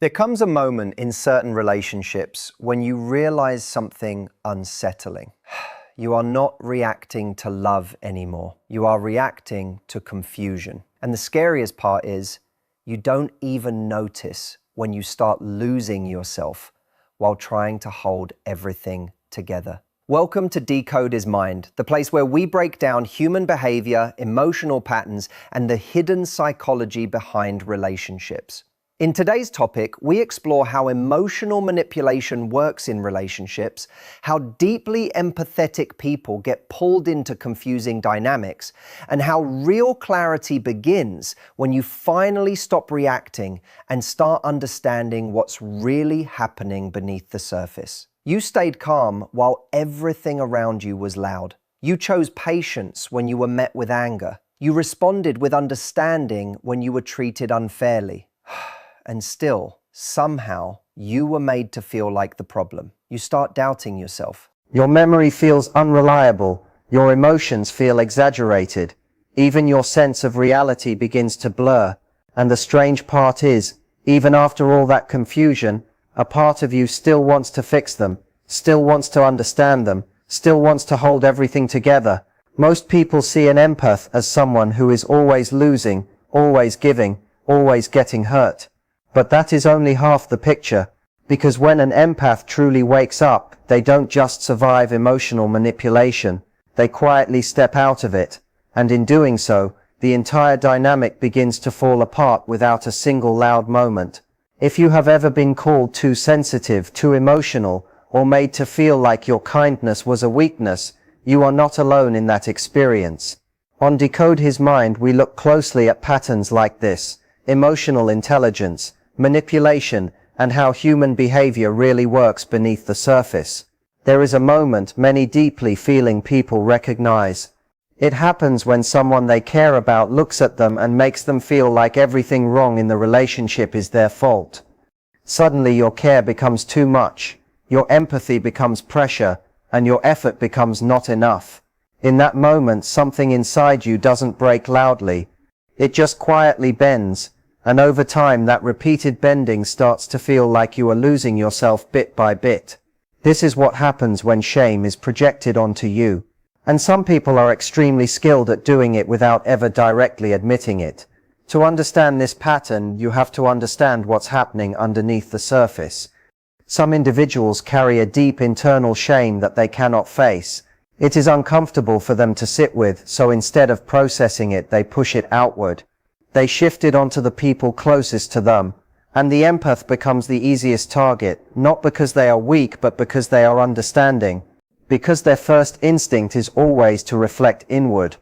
There comes a moment in certain relationships when you realize something unsettling. You are not reacting to love anymore. You are reacting to confusion. And the scariest part is you don't even notice when you start losing yourself while trying to hold everything together. Welcome to Decode His Mind, the place where we break down human behavior, emotional patterns, and the hidden psychology behind relationships. In today's topic, we explore how emotional manipulation works in relationships, how deeply empathetic people get pulled into confusing dynamics, and how real clarity begins when you finally stop reacting and start understanding what's really happening beneath the surface. You stayed calm while everything around you was loud. You chose patience when you were met with anger. You responded with understanding when you were treated unfairly. And still, somehow, you were made to feel like the problem. You start doubting yourself. Your memory feels unreliable. Your emotions feel exaggerated. Even your sense of reality begins to blur. And the strange part is, even after all that confusion, a part of you still wants to fix them, still wants to understand them, still wants to hold everything together. Most people see an empath as someone who is always losing, always giving, always getting hurt. But that is only half the picture, because when an empath truly wakes up, they don't just survive emotional manipulation, they quietly step out of it, and in doing so, the entire dynamic begins to fall apart without a single loud moment. If you have ever been called too sensitive, too emotional, or made to feel like your kindness was a weakness, you are not alone in that experience. On Decode His Mind, we look closely at patterns like this: emotional intelligence, manipulation, and how human behavior really works beneath the surface. There is a moment many deeply feeling people recognize. It happens when someone they care about looks at them and makes them feel like everything wrong in the relationship is their fault. Suddenly your care becomes too much, your empathy becomes pressure, and your effort becomes not enough. In that moment, something inside you doesn't break loudly. It just quietly bends. And over time that repeated bending starts to feel like you are losing yourself bit by bit. This is what happens when shame is projected onto you. And some people are extremely skilled at doing it without ever directly admitting it. To understand this pattern, you have to understand what's happening underneath the surface. Some individuals carry a deep internal shame that they cannot face. It is uncomfortable for them to sit with, so instead of processing it, they push it outward. They shift it onto the people closest to them, and the empath becomes the easiest target, not because they are weak but because they are understanding. Because their first instinct is always to reflect inward.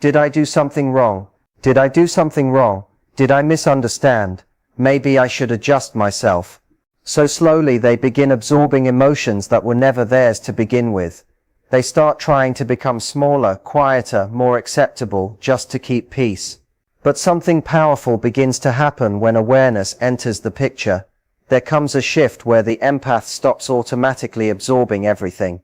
Did I do something wrong? Did I do something wrong? Did I misunderstand? Maybe I should adjust myself. So slowly they begin absorbing emotions that were never theirs to begin with. They start trying to become smaller, quieter, more acceptable, just to keep peace. But something powerful begins to happen when awareness enters the picture. There comes a shift where the empath stops automatically absorbing everything.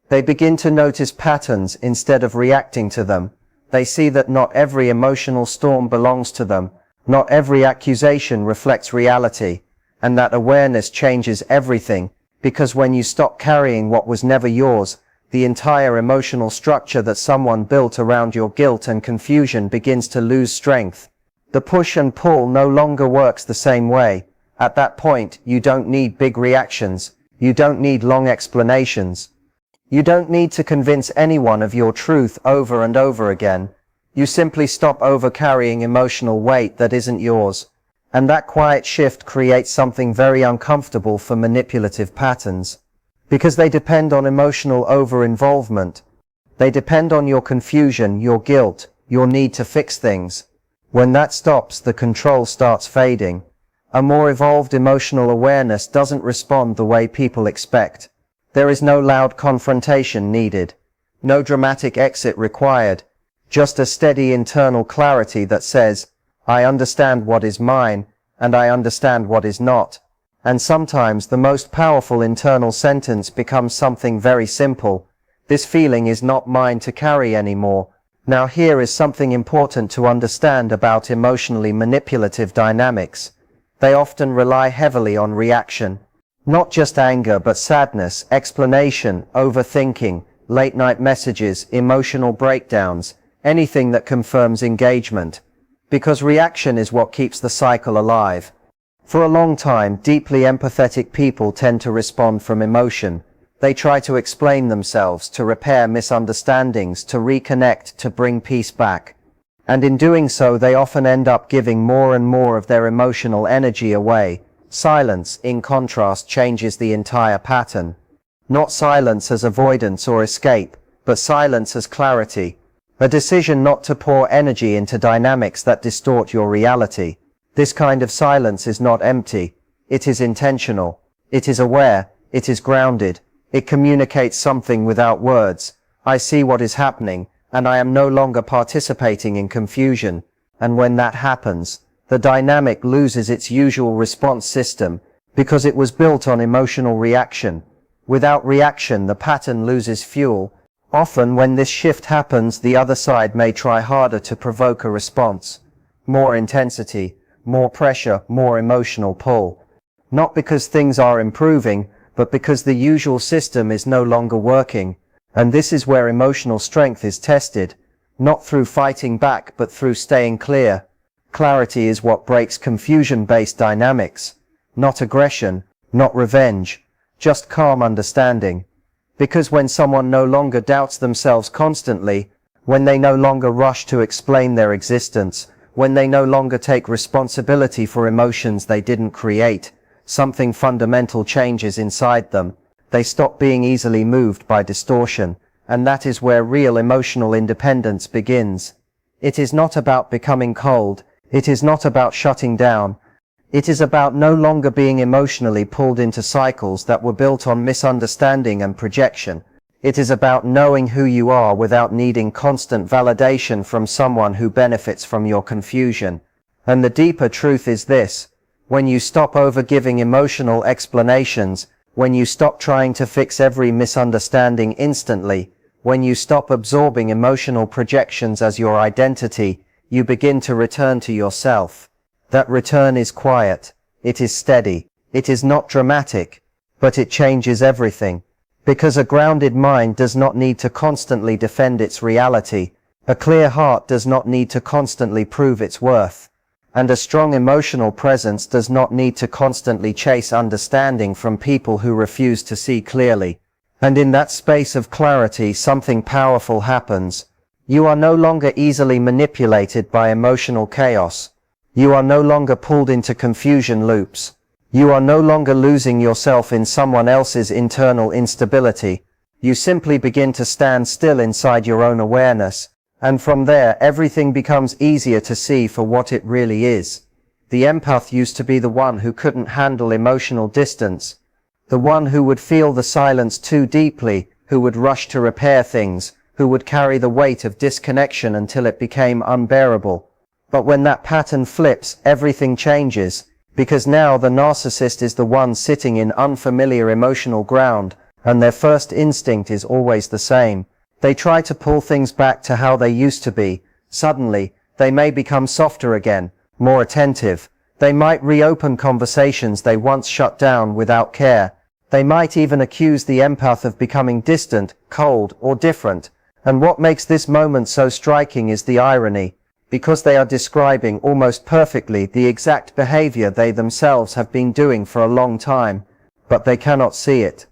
They begin to notice patterns instead of reacting to them. They see that not every emotional storm belongs to them, not every accusation reflects reality, and that awareness changes everything, because when you stop carrying what was never yours, the entire emotional structure that someone built around your guilt and confusion begins to lose strength. The push and pull no longer works the same way. At that point, you don't need big reactions. You don't need long explanations. You don't need to convince anyone of your truth over and over again. You simply stop over-carrying emotional weight that isn't yours. And that quiet shift creates something very uncomfortable for manipulative patterns. Because they depend on emotional over-involvement. They depend on your confusion, your guilt, your need to fix things. When that stops, the control starts fading. A more evolved emotional awareness doesn't respond the way people expect. There is no loud confrontation needed. No dramatic exit required. Just a steady internal clarity that says, I understand what is mine, and I understand what is not. And sometimes the most powerful internal sentence becomes something very simple. This feeling is not mine to carry anymore. Now here is something important to understand about emotionally manipulative dynamics. They often rely heavily on reaction. Not just anger but sadness, explanation, overthinking, late-night messages, emotional breakdowns, anything that confirms engagement. Because reaction is what keeps the cycle alive. For a long time, deeply empathetic people tend to respond from emotion. They try to explain themselves, to repair misunderstandings, to reconnect, to bring peace back. And in doing so, they often end up giving more and more of their emotional energy away. Silence, in contrast, changes the entire pattern. Not silence as avoidance or escape, but silence as clarity. A decision not to pour energy into dynamics that distort your reality. This kind of silence is not empty. It is intentional. It is aware. It is grounded. It communicates something without words. I see what is happening, and I am no longer participating in confusion. And when that happens, the dynamic loses its usual response system, because it was built on emotional reaction. Without reaction, the pattern loses fuel. Often when this shift happens, the other side may try harder to provoke a response. More intensity, more pressure, more emotional pull. Not because things are improving, but because the usual system is no longer working. And this is where emotional strength is tested, not through fighting back but through staying clear. Clarity is what breaks confusion-based dynamics. Not aggression, not revenge, just calm understanding. Because when someone no longer doubts themselves constantly, when they no longer rush to explain their existence, when they no longer take responsibility for emotions they didn't create, something fundamental changes inside them. They stop being easily moved by distortion, and that is where real emotional independence begins. It is not about becoming cold. It is not about shutting down. It is about no longer being emotionally pulled into cycles that were built on misunderstanding and projection. It is about knowing who you are without needing constant validation from someone who benefits from your confusion. And the deeper truth is this: when you stop over-giving emotional explanations, when you stop trying to fix every misunderstanding instantly, when you stop absorbing emotional projections as your identity, you begin to return to yourself. That return is quiet. It is steady. It is not dramatic, but it changes everything. Because a grounded mind does not need to constantly defend its reality. A clear heart does not need to constantly prove its worth. And a strong emotional presence does not need to constantly chase understanding from people who refuse to see clearly. And in that space of clarity, something powerful happens. You are no longer easily manipulated by emotional chaos. You are no longer pulled into confusion loops. You are no longer losing yourself in someone else's internal instability. You simply begin to stand still inside your own awareness, and from there everything becomes easier to see for what it really is. The empath used to be the one who couldn't handle emotional distance, the one who would feel the silence too deeply, who would rush to repair things, who would carry the weight of disconnection until it became unbearable. But when that pattern flips, everything changes, because now the narcissist is the one sitting in unfamiliar emotional ground, and their first instinct is always the same. They try to pull things back to how they used to be. Suddenly, they may become softer again, more attentive. They might reopen conversations they once shut down without care. They might even accuse the empath of becoming distant, cold, or different. And what makes this moment so striking is the irony. Because they are describing almost perfectly the exact behavior they themselves have been doing for a long time, but they cannot see it.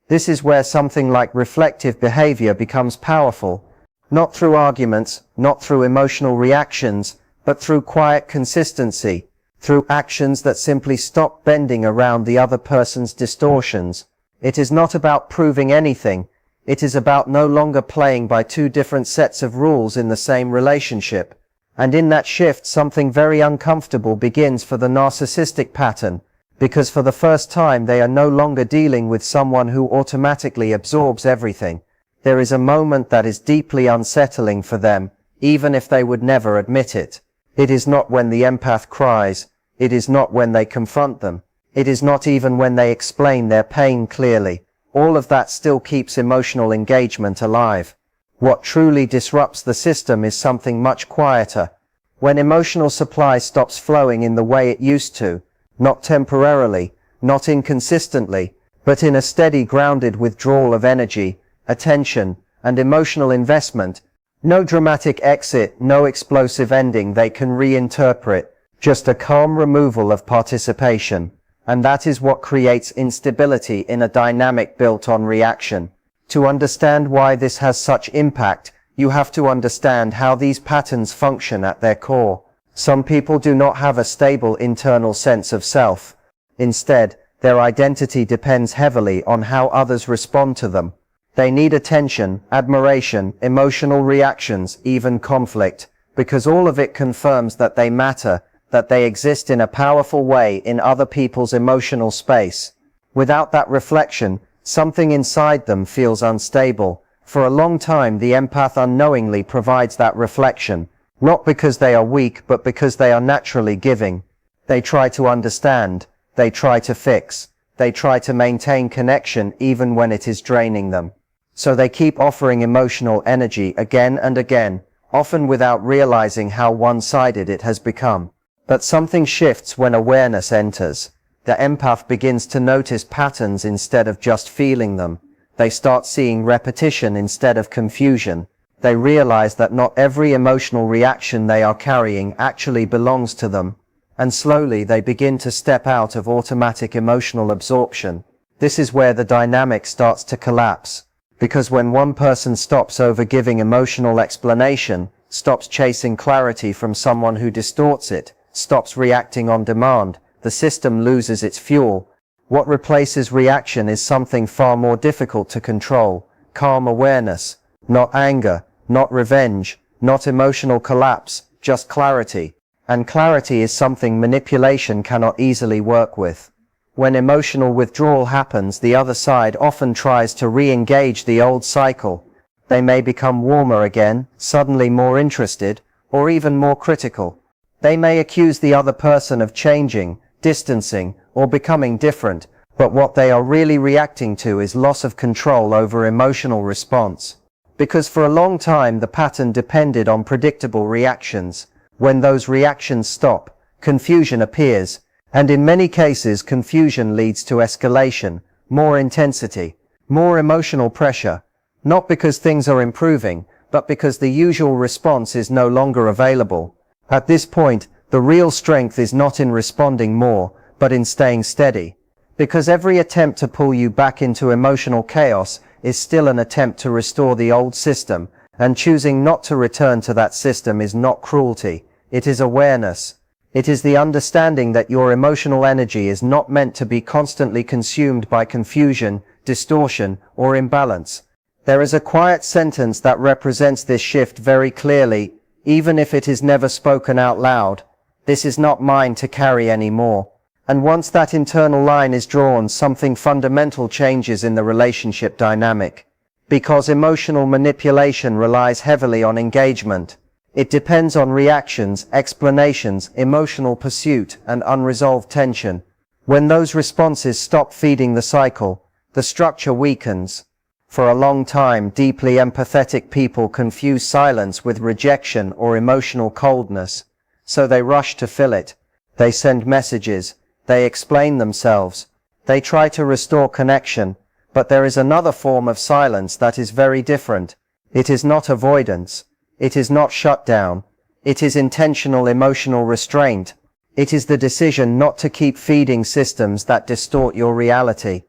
This is where something like reflective behavior becomes powerful, not through arguments, not through emotional reactions, but through quiet consistency, through actions that simply stop bending around the other person's distortions. It is not about proving anything. It is about no longer playing by two different sets of rules in the same relationship. And in that shift, something very uncomfortable begins for the narcissistic pattern, because for the first time they are no longer dealing with someone who automatically absorbs everything. There is a moment that is deeply unsettling for them, even if they would never admit it. It is not when the empath cries. It is not when they confront them. It is not even when they explain their pain clearly. All of that still keeps emotional engagement alive. What truly disrupts the system is something much quieter. When emotional supply stops flowing in the way it used to, not temporarily, not inconsistently, but in a steady grounded withdrawal of energy, attention, and emotional investment. No dramatic exit, no explosive ending they can reinterpret, just a calm removal of participation. And that is what creates instability in a dynamic built on reaction. To understand why this has such impact, you have to understand how these patterns function at their core. Some people do not have a stable internal sense of self. Instead, their identity depends heavily on how others respond to them. They need attention, admiration, emotional reactions, even conflict, because all of it confirms that they matter, that they exist in a powerful way in other people's emotional space. Without that reflection, something inside them feels unstable. For a long time, the empath unknowingly provides that reflection, not because they are weak, but because they are naturally giving. They try to understand, they try to fix, they try to maintain connection even when it is draining them. So they keep offering emotional energy again and again, often without realizing how one-sided it has become. But something shifts when awareness enters. The empath begins to notice patterns instead of just feeling them. They start seeing repetition instead of confusion. They realize that not every emotional reaction they are carrying actually belongs to them. And slowly they begin to step out of automatic emotional absorption. This is where the dynamic starts to collapse. Because when one person stops overgiving emotional explanation, stops chasing clarity from someone who distorts it, stops reacting on demand, the system loses its fuel. What replaces reaction is something far more difficult to control: calm awareness, not anger, not revenge, not emotional collapse, just clarity. And clarity is something manipulation cannot easily work with. When emotional withdrawal happens, the other side often tries to re-engage the old cycle. They may become warmer again, suddenly more interested, or even more critical. They may accuse the other person of changing, distancing, or becoming different, but what they are really reacting to is loss of control over emotional response. Because for a long time the pattern depended on predictable reactions. When those reactions stop, confusion appears, and in many cases confusion leads to escalation, more intensity, more emotional pressure, not because things are improving, but because the usual response is no longer available. At this point, the real strength is not in responding more, but in staying steady. Because every attempt to pull you back into emotional chaos is still an attempt to restore the old system, and choosing not to return to that system is not cruelty, it is awareness. It is the understanding that your emotional energy is not meant to be constantly consumed by confusion, distortion, or imbalance. There is a quiet sentence that represents this shift very clearly, even if it is never spoken out loud: "This is not mine to carry anymore." And once that internal line is drawn, something fundamental changes in the relationship dynamic. Because emotional manipulation relies heavily on engagement. It depends on reactions, explanations, emotional pursuit, and unresolved tension. When those responses stop feeding the cycle, the structure weakens. For a long time, deeply empathetic people confuse silence with rejection or emotional coldness. So they rush to fill it. They send messages. They explain themselves. They try to restore connection. But there is another form of silence that is very different. It is not avoidance. It is not shutdown. It is intentional emotional restraint. It is the decision not to keep feeding systems that distort your reality.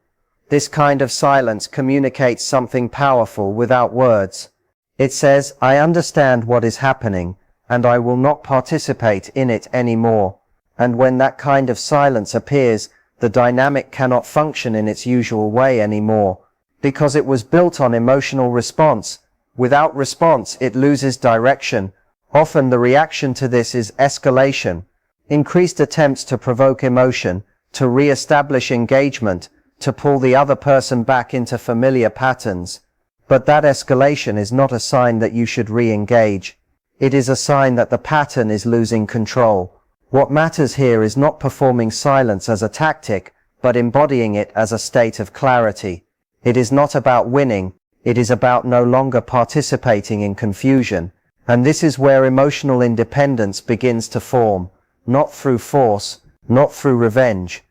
This kind of silence communicates something powerful without words. It says, "I understand what is happening, and I will not participate in it anymore." And when that kind of silence appears, the dynamic cannot function in its usual way anymore, because it was built on emotional response. Without response, it loses direction. Often the reaction to this is escalation, increased attempts to provoke emotion, to re-establish engagement, to pull the other person back into familiar patterns. But that escalation is not a sign that you should re-engage. It is a sign that the pattern is losing control. What matters here is not performing silence as a tactic, but embodying it as a state of clarity. It is not about winning, it is about no longer participating in confusion. And this is where emotional independence begins to form, not through force, not through revenge,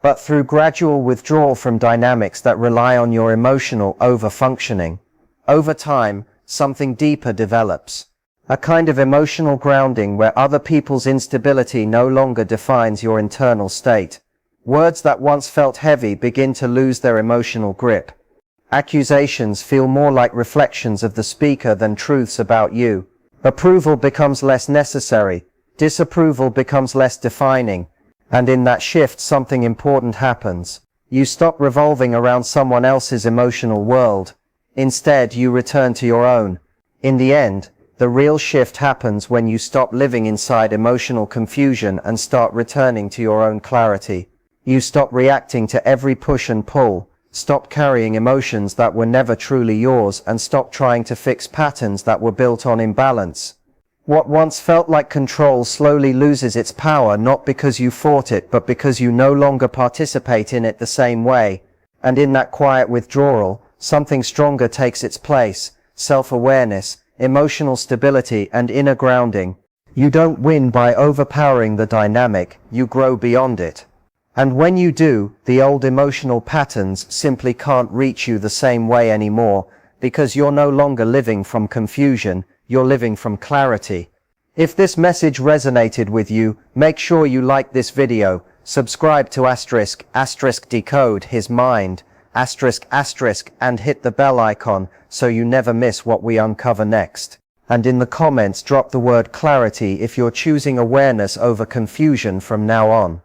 but through gradual withdrawal from dynamics that rely on your emotional over-functioning. Over time, something deeper develops. A kind of emotional grounding where other people's instability no longer defines your internal state. Words that once felt heavy begin to lose their emotional grip. Accusations feel more like reflections of the speaker than truths about you. Approval becomes less necessary. Disapproval becomes less defining. And in that shift, something important happens. You stop revolving around someone else's emotional world. Instead, you return to your own. In the end, the real shift happens when you stop living inside emotional confusion and start returning to your own clarity. You stop reacting to every push and pull, stop carrying emotions that were never truly yours, and stop trying to fix patterns that were built on imbalance. What once felt like control slowly loses its power, not because you fought it, but because you no longer participate in it the same way. And in that quiet withdrawal, something stronger takes its place: self-awareness, emotional stability, and inner grounding. You don't win by overpowering the dynamic, you grow beyond it. And when you do, the old emotional patterns simply can't reach you the same way anymore, because you're no longer living from confusion, you're living from clarity. If this message resonated with you, make sure you like this video, subscribe to *** decode his mind, ***, and hit the bell icon so you never miss what we uncover next. And in the comments, drop the word clarity if you're choosing awareness over confusion from now on.